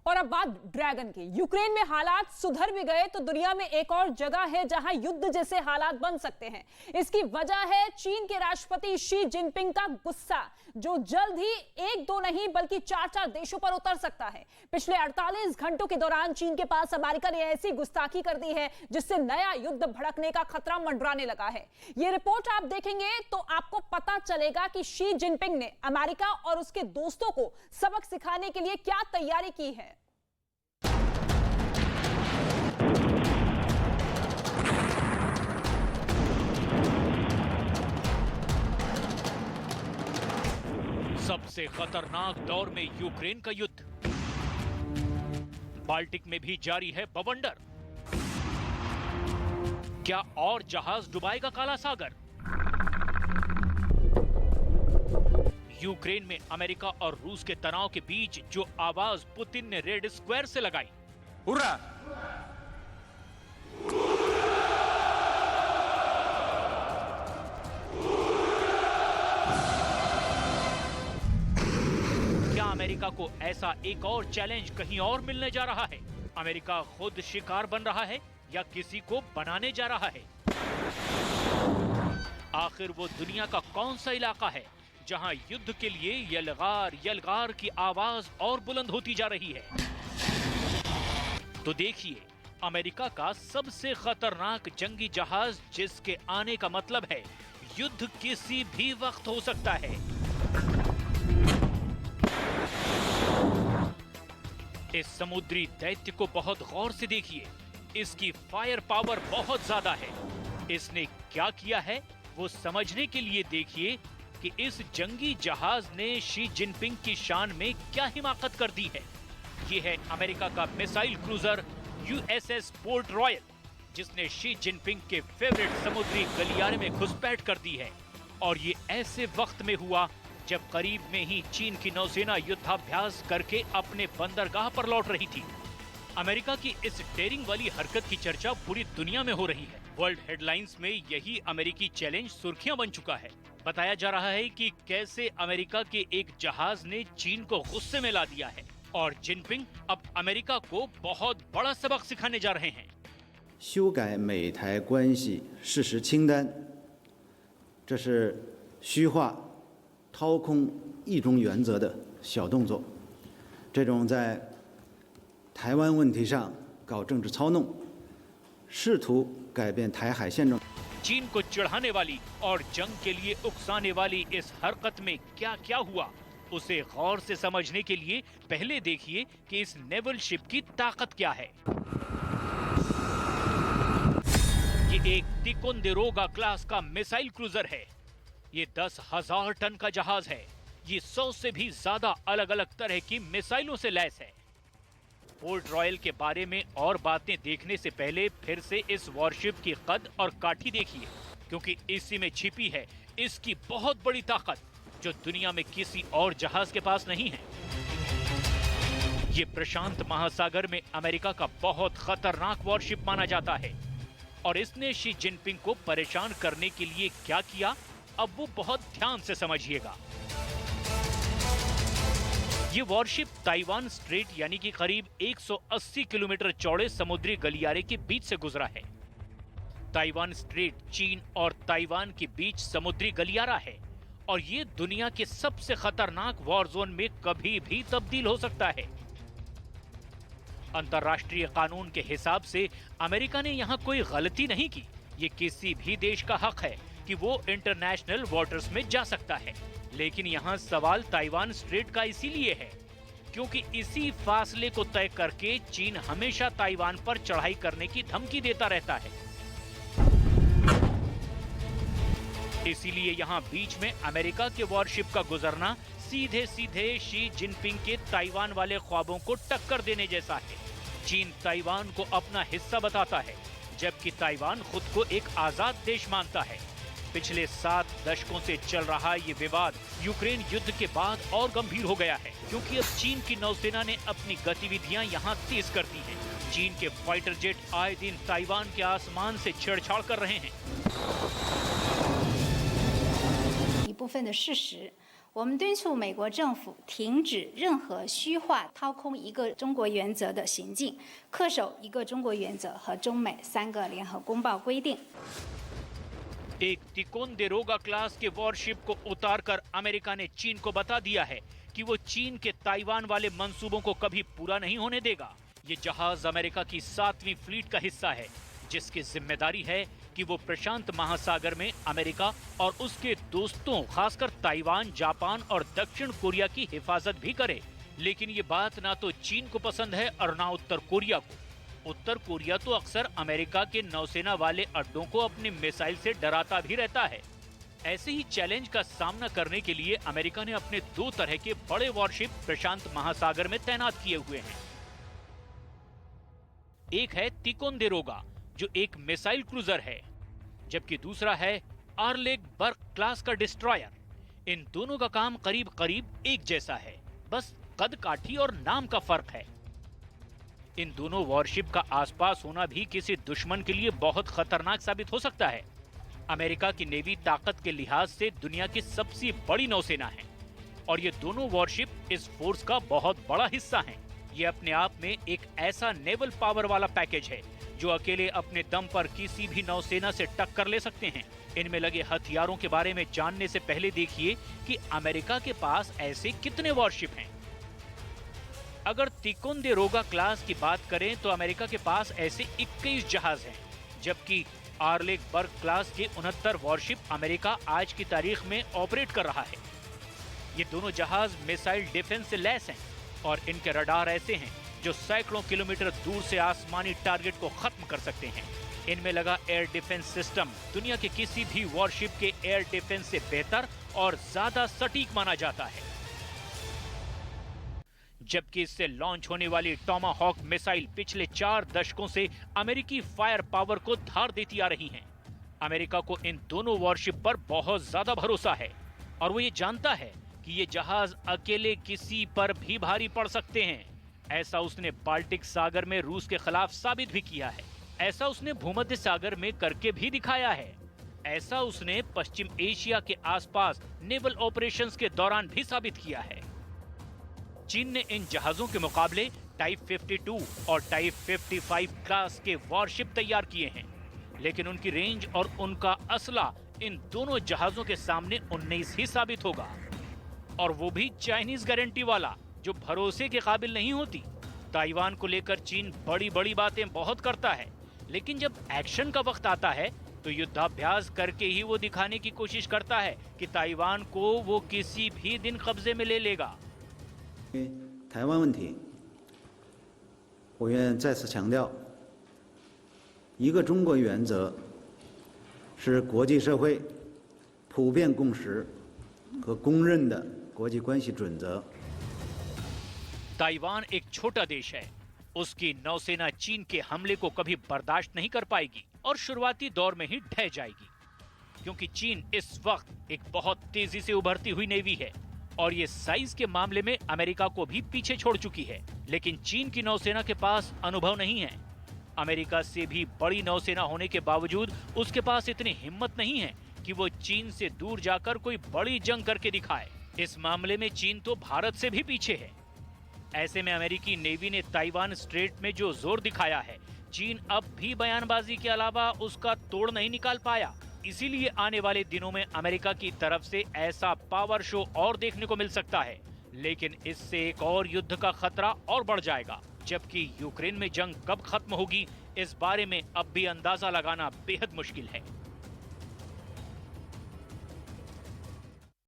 और अब बात ड्रैगन की। यूक्रेन में हालात सुधर भी गए तो दुनिया में एक और जगह है जहां युद्ध जैसे हालात बन सकते हैं। इसकी वजह है चीन के राष्ट्रपति शी जिनपिंग का गुस्सा, जो जल्द ही एक दो नहीं बल्कि 4-4 देशों पर उतर सकता है। पिछले 48 घंटों के दौरान चीन के पास अमेरिका ने ऐसी गुस्ताखी कर दी है जिससे नया युद्ध भड़कने का खतरा मंडराने लगा है। यह रिपोर्ट आप देखेंगे तो आपको पता चलेगा कि शी जिनपिंग ने अमेरिका और उसके दोस्तों को सबक सिखाने के लिए क्या तैयारी की है। सबसे खतरनाक दौर में यूक्रेन का युद्ध, बाल्टिक में भी जारी है बवंडर। क्या और जहाज डुबाएगा काला सागर? यूक्रेन में अमेरिका और रूस के तनाव के बीच जो आवाज पुतिन ने रेड स्क्वायर से लगाई, हुर्रा! क्या अमेरिका को ऐसा एक और चैलेंज कहीं और मिलने जा रहा है? अमेरिका खुद शिकार बन रहा है या किसी को बनाने जा रहा है? आखिर वो दुनिया का कौन सा इलाका है जहां युद्ध के लिए यलगार यलगार की आवाज और बुलंद होती जा रही है? तो देखिए, अमेरिका का सबसे खतरनाक जंगी जहाज जिसके आने का मतलब है युद्ध किसी भी वक्त हो सकता है। इस समुद्री दैत्य को बहुत गौर से देखिए। इसकी फायर पावर बहुत ज्यादा है। इसने क्या किया है वो समझने के लिए देखिए कि इस जंगी जहाज ने शी जिनपिंग की शान में क्या हिमाकत कर दी है। ये है अमेरिका का missile cruiser USS port royal, जिसने शी जिनपिंग के फेवरेट समुद्री गलियारे में घुसपैठ कर दी है। और ये ऐसे वक्त में हुआ जब करीब में ही चीन की नौसेना युद्धाभ्यास करके अपने बंदरगाह पर लौट रही थी। अमेरिका की इस डेयरिंग वाली हरकत की चर्चा पूरी दुनिया में हो रही है। वर्ल्ड हेडलाइंस में यही अमेरिकी चैलेंज सुर्खियां बन चुका है। बताया जा रहा है कि कैसे अमेरिका के एक जहाज ने चीन को गुस्से में ला दिया है और जिनपिंग अब अमेरिका को बहुत बड़ा सबक सिखाने जा रहे हैं। 修改美台关系事实清单，这是虚化、掏空一中原则的小动作。这种在台湾问题上搞政治操弄，试图改变台海现状。 चीन को चिढ़ाने वाली और जंग के लिए उकसाने वाली इस हरकत में क्या क्या हुआ, उसे गौर से समझने के लिए पहले देखिए कि इस नेवल शिप की ताकत क्या है। ये एक तिकोंदेरोगा क्लास का मिसाइल क्रूजर है। ये 10,000 टन का जहाज है। ये 100 से भी ज्यादा अलग अलग तरह की मिसाइलों से लैस है। पोर्ट रॉयल के बारे में और बातें देखने से पहले फिर से इस वॉरशिप की कद और काठी देखिए, क्योंकि इसी में छिपी है इसकी बहुत बड़ी ताकत जो दुनिया में किसी और जहाज के पास नहीं है। ये प्रशांत महासागर में अमेरिका का बहुत खतरनाक वॉरशिप माना जाता है और इसने शी जिनपिंग को परेशान करने के लिए क्या किया, अब वो बहुत ध्यान से समझिएगा। ये वॉरशिप ताइवान स्ट्रेट यानी कि करीब 180 किलोमीटर चौड़े समुद्री गलियारे के बीच से गुजरा है। ताइवान स्ट्रेट चीन और ताइवान के बीच समुद्री गलियारा है और ये दुनिया के सबसे खतरनाक वॉर जोन में कभी भी तब्दील हो सकता है। अंतर्राष्ट्रीय कानून के हिसाब से अमेरिका ने यहाँ कोई गलती नहीं की। ये किसी भी देश का हक है कि वो इंटरनेशनल वाटर्स में जा सकता है। लेकिन यहाँ सवाल ताइवान स्ट्रेट का इसीलिए है क्योंकि इसी फासले को तय करके चीन हमेशा ताइवान पर चढ़ाई करने की धमकी देता रहता है। इसीलिए यहाँ बीच में अमेरिका के वॉरशिप का गुजरना सीधे सीधे शी जिनपिंग के ताइवान वाले ख्वाबों को टक्कर देने जैसा है। चीन ताइवान को अपना हिस्सा बताता है, जबकि ताइवान खुद को एक आजाद देश मानता है। पिछले 7 दशकों से चल रहा ये विवाद यूक्रेन युद्ध के बाद और गंभीर हो गया है, क्योंकि अब चीन की नौसेना ने अपनी गतिविधियां यहाँ तेज कर दी हैं। चीन के फाइटर जेट आए दिन ताइवान के आसमान से छेड़छाड़ कर रहे हैं। 一部分的事实，我们敦促美国政府停止任何虚化、掏空一个中国原则的行径，恪守一个中国原则和中美3个联合公报规定。 एक तिकोंदेरोगा क्लास के वॉरशिप को उतारकर अमेरिका ने चीन को बता दिया है कि वो चीन के ताइवान वाले मंसूबों को कभी पूरा नहीं होने देगा। ये जहाज अमेरिका की 7वीं फ्लीट का हिस्सा है, जिसकी जिम्मेदारी है कि वो प्रशांत महासागर में अमेरिका और उसके दोस्तों खासकर ताइवान, जापान और दक्षिण कोरिया की हिफाजत भी करे। लेकिन ये बात ना तो चीन को पसंद है और ना उत्तर कोरिया को। उत्तर कोरिया तो अक्सर अमेरिका के नौसेना वाले अड्डों को अपने मिसाइल से डराता भी रहता है। ऐसे ही चैलेंज का सामना करने के लिए अमेरिका ने अपने 2 तरह के बड़े वॉरशिप प्रशांत महासागर में तैनात किए हुए हैं। एक है तिकोंदेरोगा जो एक मिसाइल क्रूजर है, जबकि दूसरा है आर्लेग बर्ग क्लास का डिस्ट्रॉयर। इन दोनों का काम करीब करीब एक जैसा है, बस कद काठी और नाम का फर्क है। इन दोनों वॉरशिप का आसपास होना भी किसी दुश्मन के लिए बहुत खतरनाक साबित हो सकता है। अमेरिका की नेवी ताकत के लिहाज से दुनिया की सबसे बड़ी नौसेना है और ये दोनों वॉरशिप इस फोर्स का बहुत बड़ा हिस्सा हैं। ये अपने आप में एक ऐसा नेवल पावर वाला पैकेज है जो अकेले अपने दम पर किसी भी नौसेना से टक्कर ले सकते हैं। इनमें लगे हथियारों के बारे में जानने से पहले देखिए कि अमेरिका के पास ऐसे कितने वॉरशिप हैं। अगर तिकोंदेरोगा क्लास की बात करें तो अमेरिका के पास ऐसे 21 जहाज हैं, जबकि आर्लेग बर्ग क्लास के 69 वॉरशिप अमेरिका आज की तारीख में ऑपरेट कर रहा है। ये दोनों जहाज मिसाइल डिफेंस से लैस हैं और इनके रडार ऐसे हैं जो सैकड़ों किलोमीटर दूर से आसमानी टारगेट को खत्म कर सकते हैं। इनमें लगा एयर डिफेंस सिस्टम दुनिया के किसी भी वॉरशिप के एयर डिफेंस से बेहतर और ज्यादा सटीक माना जाता है। जबकि इससे लॉन्च होने वाली टॉमाहॉक मिसाइल पिछले 4 दशकों से अमेरिकी फायर पावर को धार देती आ रही हैं। अमेरिका को इन दोनों वॉरशिप पर बहुत ज्यादा भरोसा है और वो ये जानता है कि ये जहाज अकेले किसी पर भी भारी पड़ सकते हैं। ऐसा उसने बाल्टिक सागर में रूस के खिलाफ साबित भी किया है। ऐसा उसने भूमध्य सागर में करके भी दिखाया है। ऐसा उसने पश्चिम एशिया के आसपास नेवल ऑपरेशंस के दौरान भी साबित किया है। चीन ने इन जहाजों के मुकाबले टाइप 52 और टाइप 55 क्लास के वॉरशिप तैयार किए हैं, लेकिन उनकी रेंज और उनका असला इन दोनों जहाजों के सामने 19 ही साबित होगा, और वो भी चाइनीज गारंटी वाला जो भरोसे के काबिल नहीं होती। ताइवान को लेकर चीन बड़ी बड़ी बातें बहुत करता है, लेकिन जब एक्शन का वक्त आता है तो युद्धाभ्यास करके ही वो दिखाने की कोशिश करता है कि ताइवान को वो किसी भी दिन कब्जे में ले लेगा। 台湾问题，我愿再次强调，一个中国原则是国际社会普遍共识和公认的国际关系准则。 ताइवान एक छोटा देश है, उसकी नौसेना चीन के हमले को कभी बर्दाश्त नहीं कर पाएगी और शुरुआती दौर में ही ढह जाएगी, क्योंकि चीन इस वक्त एक बहुत तेजी से उभरती हुई नेवी है और ये साइज के मामले में अमेरिका को भी पीछे छोड़ चुकी है। लेकिन चीन की नौसेना के पास अनुभव नहीं है। अमेरिका से भी बड़ी नौसेना होने के बावजूद उसके पास इतनी हिम्मत नहीं है कि वो चीन से दूर जाकर कोई बड़ी जंग करके दिखाए। इस मामले में चीन तो भारत से भी पीछे है। ऐसे में अमेरिकी नेवी ने ताइवान स्ट्रेट में जो जोर दिखाया है, चीन अब भी बयानबाजी के अलावा उसका तोड़ नहीं निकाल पाया। इसीलिए आने वाले दिनों में अमेरिका की तरफ से ऐसा पावर शो और देखने को मिल सकता है, लेकिन इससे एक और युद्ध का खतरा और बढ़ जाएगा। जबकि यूक्रेन में जंग कब खत्म होगी, इस बारे में अब भी अंदाजा लगाना बेहद मुश्किल है।